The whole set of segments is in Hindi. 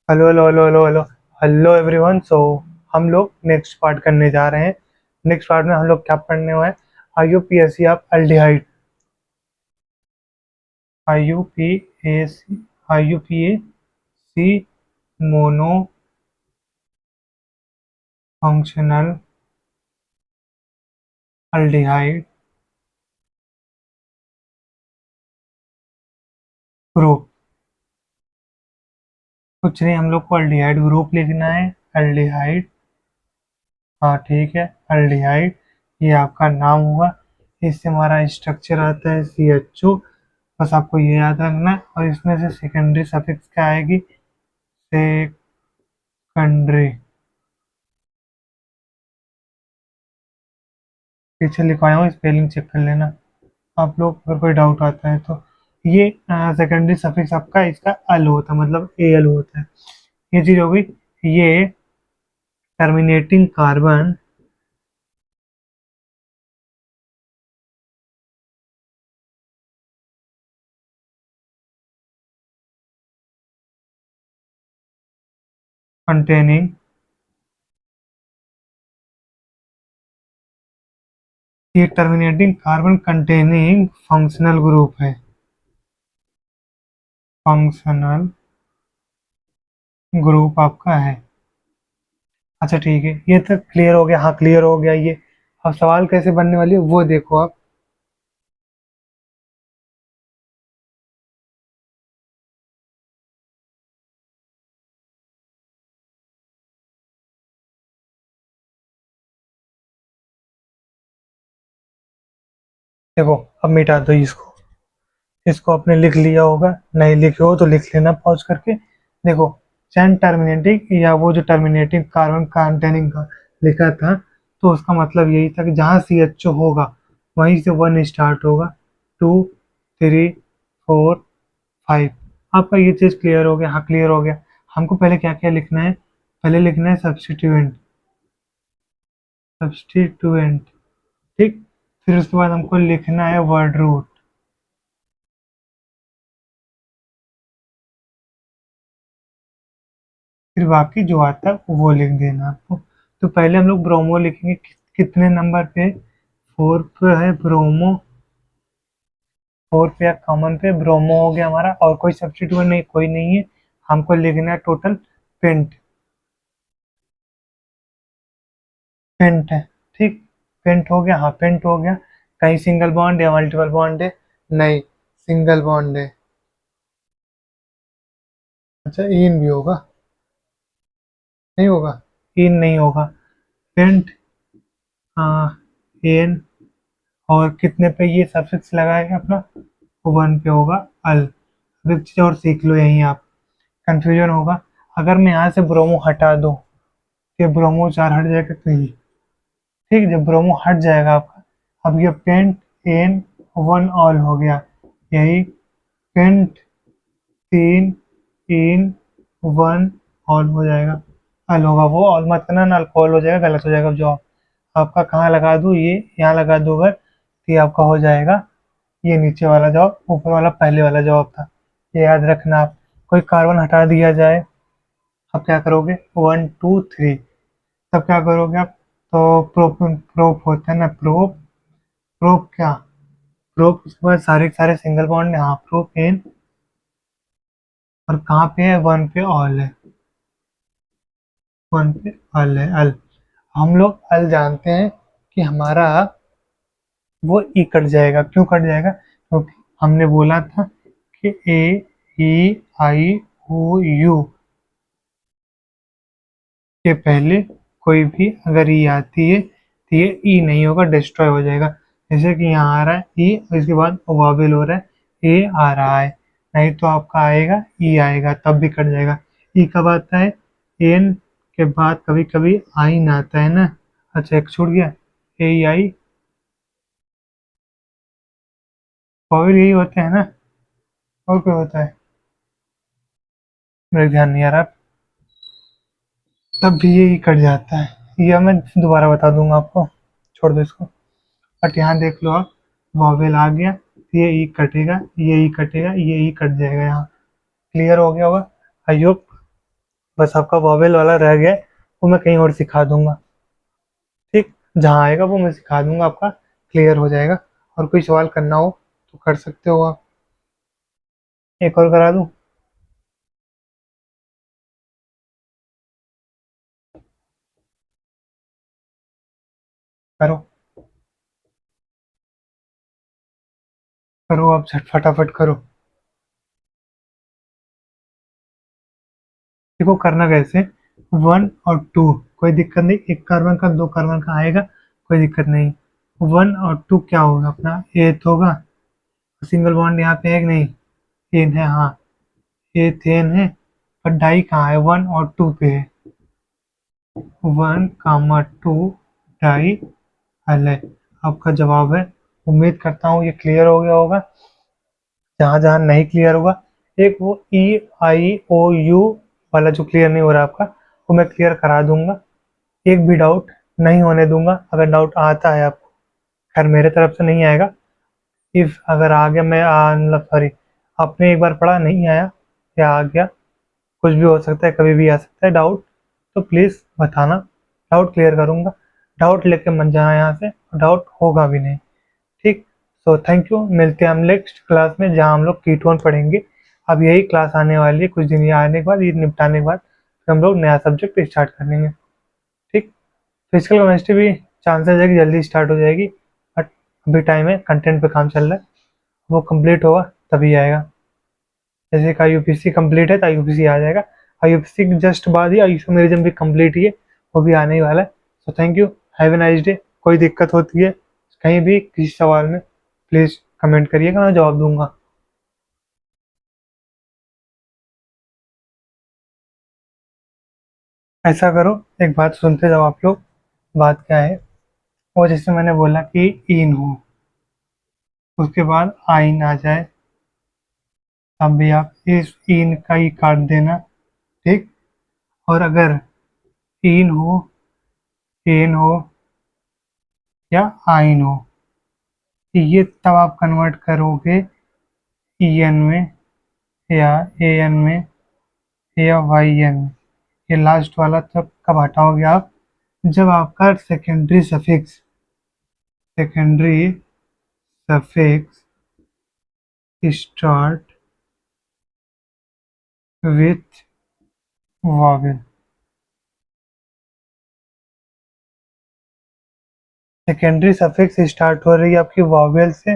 Hello hello hello hello hello hello everyone. So हम लोग नेक्स्ट पार्ट करने जा रहे हैं। नेक्स्ट पार्ट में हम लोग क्या पढ़ने हुआ है? IUPAC of aldehyde. IUPAC IUPAC mono functional aldehyde group. कुछ नहीं, हम लोग को एल्डिहाइड ग्रुप लिखना है। एल्डिहाइड, हाँ ठीक है, एल्डिहाइड ये आपका नाम हुआ। इससे हमारा स्ट्रक्चर आता है CHO। बस आपको ये याद रखना है। और इसमें से सेकेंडरी सफिक्स क्या आएगी? सेकेंडरी। पीछे लिखवाया हूँ, स्पेलिंग चेक कर लेना आप लोग, अगर कोई डाउट आता है तो। ये सेकेंडरी सफिक्स आपका इसका अल होता है, मतलब AL होता है। ये चीज हो गई। ये टर्मिनेटिंग कार्बन कंटेनिंग, ये terminating carbon containing functional group है। फंक्शनल ग्रुप आपका है। अच्छा ठीक है, ये तो क्लियर हो गया। हाँ क्लियर हो गया ये। अब सवाल कैसे बनने वाली है वो देखो आप। देखो, अब मिटा दो इसको। इसको आपने लिख लिया होगा, नहीं लिखे हो तो लिख लेना पॉज करके। देखो, चैन टर्मिनेटिंग या वो जो टर्मिनेटिंग कार्बन कंटेनिंग का लिखा था, तो उसका मतलब यही था कि जहाँ CHO होगा वहीं से वन स्टार्ट होगा, टू, थ्री, फोर, फाइव। आपका ये चीज़ क्लियर हो गया? हाँ क्लियर हो गया। हमको पहले क्या क्या लिखना है? पहले लिखना है सब्स्टिट्यूएंट। सब्स्टिट्यूएंट, ठीक। फिर उसके बाद हमको लिखना है वर्ड रूट। फिर बाकी जो आता है वो लिख देना आपको। तो पहले हम लोग ब्रोमो लिखेंगे। कितने नंबर पे? 4 पे है ब्रोमो। 4 पे या कॉमन पे ब्रोमो हो गया हमारा। और कोई सब्स्टिट्यूट नहीं, कोई नहीं है। हमको लिखना है टोटल पेंट। पेंट है, ठीक। पेंट हो गया, हाँ पेंट हो गया। कहीं सिंगल बॉन्ड या मल्टीपल बॉन्ड है? नहीं, सिंगल बॉन्ड है। अच्छा, इन भी होगा? नहीं होगा, इन नहीं होगा। पेंट, हाँ, एन। और कितने पे ये सफिक्स लगाएगा अपना? 1 पे होगा अल। अब एक चीज़ और सीख लो यहीं आप, कंफ्यूजन होगा। अगर मैं यहाँ से ब्रोमो हटा दूँ, ये ब्रोमो 4 हट जाएगा कहीं, ठीक। जब ब्रोमो हट जाएगा आपका, अब ये पेंट एन 1 ऑल हो गया। यही पेंट 3 इन 1 ऑल हो जाएगा। अल होगा, वो ऑल मत करना ना, अल्कोहल हो जाएगा, गलत हो जाएगा जवाब आपका। कहाँ लगा दूँ? ये यहाँ लगा दूँ अगर, तो ये आपका हो जाएगा। ये नीचे वाला जवाब, ऊपर वाला पहले वाला जवाब था। ये याद रखना आप। कोई कार्बन हटा दिया जाए, अब क्या करोगे? 1 2 3, तब क्या करोगे आप? तो प्रोप प्रोप होता है ना, प्रोप। प्रोप क्या? प्रोप उसके बाद सारे के सारे सिंगल बॉन्ड है, हाँ प्रोपेन। और कहाँ पे है? 1 पे ऑल है। 1 पे ऑल है, अल। हम लोग अल जानते हैं कि हमारा वो ई कट जाएगा। क्यों कट जाएगा? क्योंकि हमने बोला था कि AEIOU के पहले कोई भी अगर ई आती है तो ये ई नहीं होगा, डिस्ट्रॉय हो जाएगा। जैसे कि यहाँ आ रहा है ई, और इसके बाद वावेल हो रहा है, ए आ रहा है। नहीं तो आपका आएगा ई आएगा, तब भी कट जाएगा। ई कब आता है? एन के बाद कभी कभी आइन आता है ना। अच्छा एक छूट गया, AEI। वावेल यही होते हैं ना, और कोई होता है? मेरे ध्यान नहीं आ रहा। तब भी यही कट जाता है। यह मैं दोबारा बता दूंगा आपको, छोड़ दो इसको। बट यहाँ देख लो आप, वॉवेल आ गया, ये ई कटेगा, ये ई कटेगा, ये ई कट जाएगा यहाँ। क्लियर हो गया होगा, आई होप। बस आपका वॉवेल वाला रह गया है, वो मैं कहीं और सिखा दूंगा। ठीक, जहाँ आएगा वो मैं सिखा दूंगा, आपका क्लियर हो जाएगा। और कोई सवाल करना हो तो कर सकते हो आप। एक और करा दूं? करो, करो आप झट फटाफट करो। देखो करना कैसे, 1 और 2 कोई दिक्कत नहीं, एक कार्बन का 2 कार्बन का आएगा, कोई दिक्कत नहीं। 1 और 2 क्या होगा, अपना एथ होगा। सिंगल बॉन्ड यहाँ पे है कि नहीं, एन है, हाँ एथेन है। पर डाई कहाँ है, 1 और 2 पे है। 1, 2 डाई हल है, आपका जवाब है। उम्मीद करता हूँ ये क्लियर हो गया होगा। जहाँ जहाँ नहीं क्लियर होगा, एक वो EIOU वाला जो क्लियर नहीं हो रहा आपका, वो मैं क्लियर करा दूंगा। एक भी डाउट नहीं होने दूंगा। अगर डाउट आता है आपको, खैर मेरे तरफ से नहीं आएगा, इफ अगर आ गया, मैं मतलब सॉरी, आपने एक बार पढ़ा नहीं आया या आ गया, कुछ भी हो सकता है, कभी भी आ सकता है डाउट, तो प्लीज़ बताना, डाउट क्लियर करूंगा। डाउट लेके मत जाना यहाँ से, डाउट होगा भी नहीं। ठीक, सो थैंक यू, मिलते हैं हम नेक्स्ट क्लास में जहाँ हम लोग कीटोन पढ़ेंगे। अब यही क्लास आने वाली है, कुछ दिन ये आने के बाद, ये निपटाने के बाद फिर हम लोग नया सब्जेक्ट स्टार्ट करेंगे। ठीक, फिजिकल केमिस्ट्री भी चांसेस है कि जल्दी स्टार्ट हो जाएगी, बट अभी टाइम है, कंटेंट पे काम चल रहा है, वो कंप्लीट होगा तभी आएगा। जैसे कि IUPAC कंप्लीट है तो IUPAC आ जाएगा, IUPAC के जस्ट बाद ही आइसोमेरिज्म भी कंप्लीट ही है, वो भी आने ही वाला है। So thank you, have a nice day. कोई दिक्कत होती है कहीं भी किसी सवाल में, प्लीज़ कमेंट करिएगा, मैं जवाब दूंगा। ऐसा करो, एक बात सुनते जाओ आप लोग। बात क्या है, वो जैसे मैंने बोला कि इन हो, उसके बाद आइन आ जाए, तब भी आप इस इन का ही काट देना। ठीक, और अगर इन हो, एन हो या आइन हो, ये तब आप कन्वर्ट करोगे EN में या AN में या YN में। ये लास्ट वाला तब कब हटाओगे आप, जब आपका secondary suffix start with vowel. Secondary suffix start हो रही है आपकी वॉवेल से,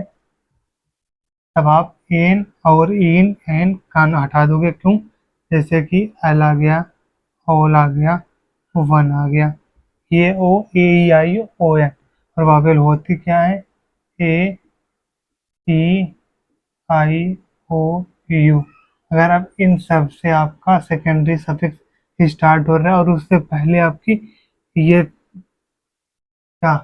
तब आप एन और इन एन कान हटा दोगे। क्यों, जैसे कि एल आ गया, ओल आ गया, वन आ गया, ये ओ ए ई आई ओ एन। और वॉवेल होती क्या है, ए ई आई ओ यू। अगर आप इन सब से आपका सेकेंडरी सफिक्स स्टार्ट हो रहा है और उससे पहले आपकी ये क्या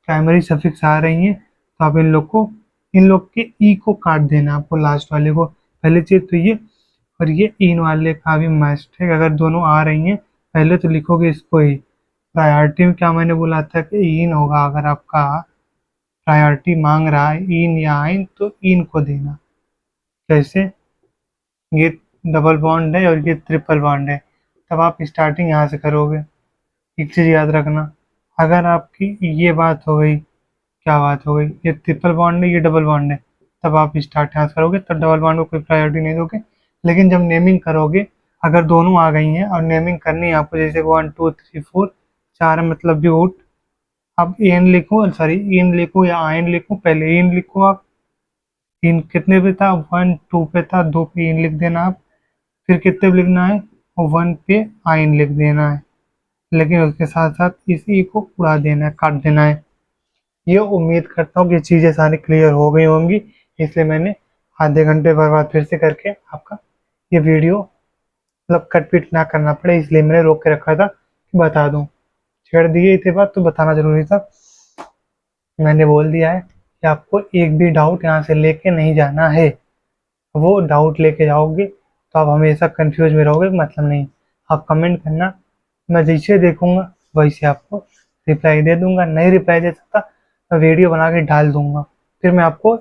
प्राइमरी सफिक्स आ रही हैं, तो आप इन लोग के ई को काट देना आपको, लास्ट वाले को। पहली चीज़ तो ये, और ये इन वाले का भी मस्ट है, अगर दोनों आ रही हैं पहले तो लिखोगे इसको ही। प्रायोरिटी में क्या मैंने बोला था कि इन होगा, अगर आपका प्रायोरिटी मांग रहा है इन या आइन तो इन को देना। कैसे, ये डबल बॉन्ड है और ये ट्रिपल बॉन्ड है, तब आप स्टार्टिंग यहाँ से करोगे। एक चीज़ याद रखना, अगर आपकी ये बात हो गई, क्या बात हो गई, ये ट्रिपल बॉन्ड है, ये डबल बॉन्ड है, तब आप स्टार्ट यहाँ से करोगे, तब डबल बॉन्ड को कोई प्रायोरिटी नहीं दोगे। लेकिन जब नेमिंग करोगे, अगर दोनों आ गई हैं और नेमिंग करनी है आपको, जैसे 1 2 3 4 चार मतलब भी उठ, अब एन लिखो, सॉरी इन लिखो या आयन लिखो, पहले इन लिखो आप। इन कितने पे था, 1 2 पे था, 2 पे इन लिख देना आप। फिर कितने पे लिखना है, 1 पे आयन लिख देना है, लेकिन उसके साथ साथ इस ई को उड़ा देना है, काट देना है। ये उम्मीद करता हूँ कि चीज़ें सारी क्लियर हो गई होंगी, इसलिए मैंने आधे घंटे बाद फिर से करके आपका ये वीडियो मतलब कट पीट ना करना पड़े, इसलिए मैंने रोक के रखा था कि बता दूँ। छेड़ दिए थे बात तो बताना जरूरी था। मैंने बोल दिया है कि आपको एक भी डाउट यहाँ से लेके नहीं जाना है। वो डाउट लेके जाओगे तो आप हमेशा कंफ्यूज में रहोगे, मतलब नहीं। आप कमेंट करना, मैं जैसे देखूंगा वैसे आपको रिप्लाई दे दूंगा। नहीं रिप्लाई दे सकता, मैं वीडियो बना के डाल दूंगा, फिर मैं आपको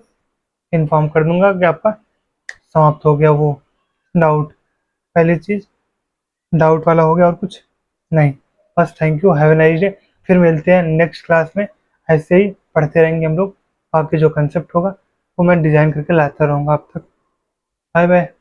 इन्फॉर्म कर दूंगा कि आपका समाप्त हो गया वो डाउट। पहली चीज़, डाउट वाला हो गया और कुछ नहीं? बस thank you, have a nice day. फिर मिलते हैं नेक्स्ट क्लास में। ऐसे ही पढ़ते रहेंगे हम लोग, बाकी जो कंसेप्ट होगा वो मैं डिज़ाइन करके लाता रहूँगा आप तक। Bye bye.